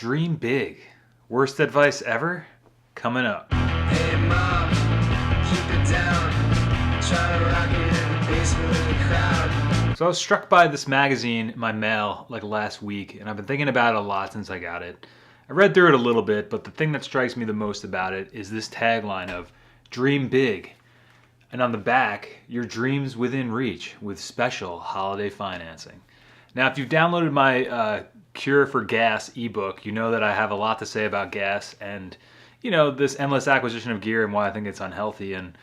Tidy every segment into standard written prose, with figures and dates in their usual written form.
Dream big. Worst advice ever? Coming up. Hey mom, keep it down. Try to rock it in the basement with the crowd. So I was struck by this magazine in my mail like last week, and I've been thinking about it a lot since I got it. I read through it a little bit, but the thing that strikes me the most about it is this tagline of Dream Big. And on the back, your dreams within reach with special holiday financing. Now, if you've downloaded my Cure for Gas ebook, you know that I have a lot to say about gas and, this endless acquisition of gear and why I think it's unhealthy. And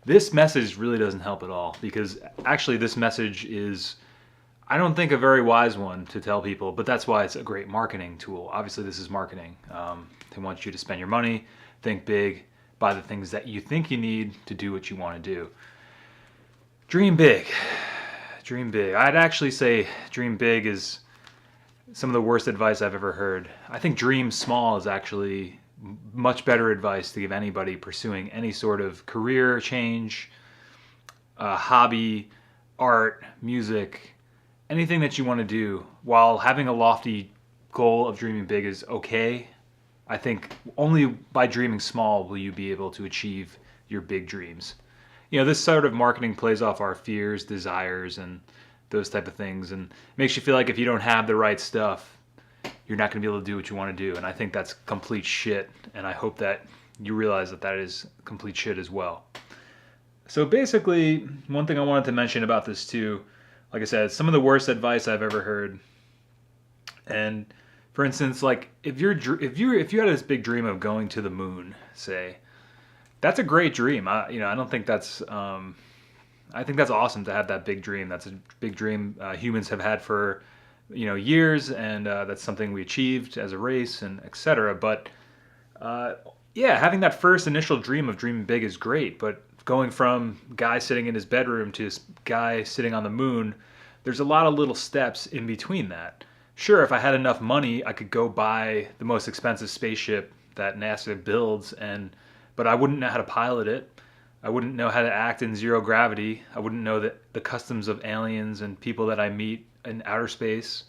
this message really doesn't help at all, because actually this message is, I don't think, a very wise one to tell people, but that's why it's a great marketing tool. Obviously, this is marketing. They want you to spend your money, think big, buy the things that you think you need to do what you want to do. Dream big. Dream big. I'd actually say dream big is some of the worst advice I've ever heard. I think dream small is actually much better advice to give anybody pursuing any sort of career change, hobby, art, music, anything that you want to do. While having a lofty goal of dreaming big is okay, I think only by dreaming small will you be able to achieve your big dreams. This sort of marketing plays off our fears, desires, and those type of things, and makes you feel like if you don't have the right stuff, you're not going to be able to do what you want to do. And I think that's complete shit, and I hope that you realize that that is complete shit as well. So basically, one thing I wanted to mention about this too, like I said, some of the worst advice I've ever heard. And for instance, like if you had this big dream of going to the moon, say, that's a great dream. I don't think that's. I think that's awesome to have that big dream. That's a big dream humans have had for, years, and that's something we achieved as a race, and etc. But having that first initial dream of dreaming big is great. But going from guy sitting in his bedroom to guy sitting on the moon, there's a lot of little steps in between that. Sure, if I had enough money, I could go buy the most expensive spaceship that NASA builds, but I wouldn't know how to pilot it. I wouldn't know how to act in zero gravity. I wouldn't know the customs of aliens and people that I meet in outer space.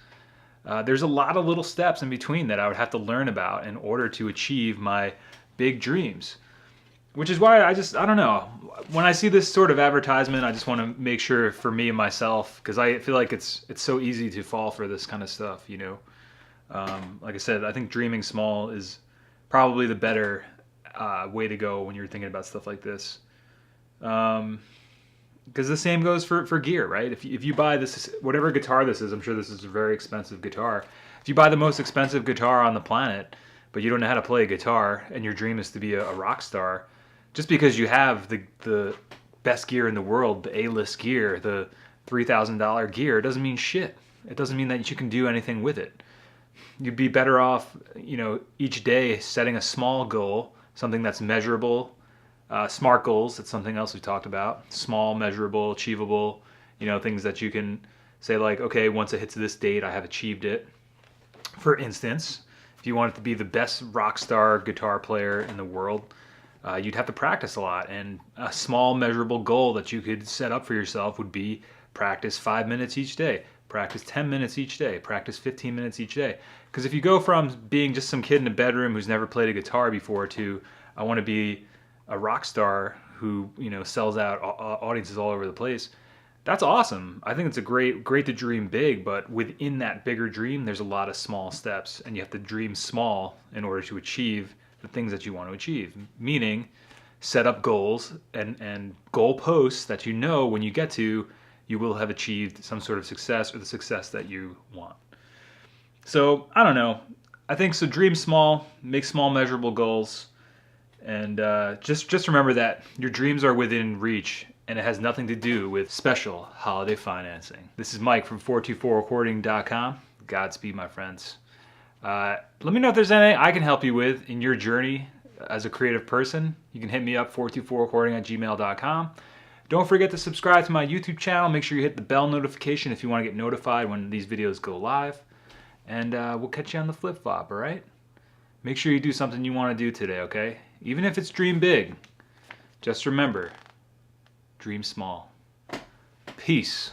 There's a lot of little steps in between that I would have to learn about in order to achieve my big dreams. Which is why I don't know. When I see this sort of advertisement, I just want to make sure for me and myself, because I feel like it's so easy to fall for this kind of stuff, Like I said, I think dreaming small is probably the better way to go when you're thinking about stuff like this. Because the same goes for gear, right? If you buy this, whatever guitar this is, I'm sure this is a very expensive guitar. If you buy the most expensive guitar on the planet, but you don't know how to play a guitar, and your dream is to be a rock star, just because you have the best gear in the world, the A-list gear, the $3,000 gear, doesn't mean shit. It doesn't mean that you can do anything with it. You'd be better off, each day setting a small goal, something that's measurable. SMART goals, that's something else we talked about. Small, measurable, achievable, things that you can say like, okay, once it hits this date, I have achieved it. For instance, if you wanted to be the best rock star guitar player in the world, you'd have to practice a lot. And a small, measurable goal that you could set up for yourself would be practice 5 minutes each day, practice 10 minutes each day, practice 15 minutes each day. Because if you go from being just some kid in a bedroom who's never played a guitar before to, I want to be a rock star who sells out audiences all over the place, that's awesome. I think it's great to dream big, but within that bigger dream, there's a lot of small steps, and you have to dream small in order to achieve the things that you want to achieve. Meaning, set up goals and goal posts that when you get to, you will have achieved some sort of success or the success that you want. So I don't know. I think so. Dream small, make small, measurable goals. And just remember that your dreams are within reach, and it has nothing to do with special holiday financing. This is Mike from 424recording.com. Godspeed, my friends. Let me know if there's anything I can help you with in your journey as a creative person. You can hit me up, 424recording@gmail.com. Don't forget to subscribe to my YouTube channel. Make sure you hit the bell notification if you want to get notified when these videos go live. And we'll catch you on the flip-flop, all right? Make sure you do something you want to do today, okay? Even if it's dream big, just remember, dream small. Peace.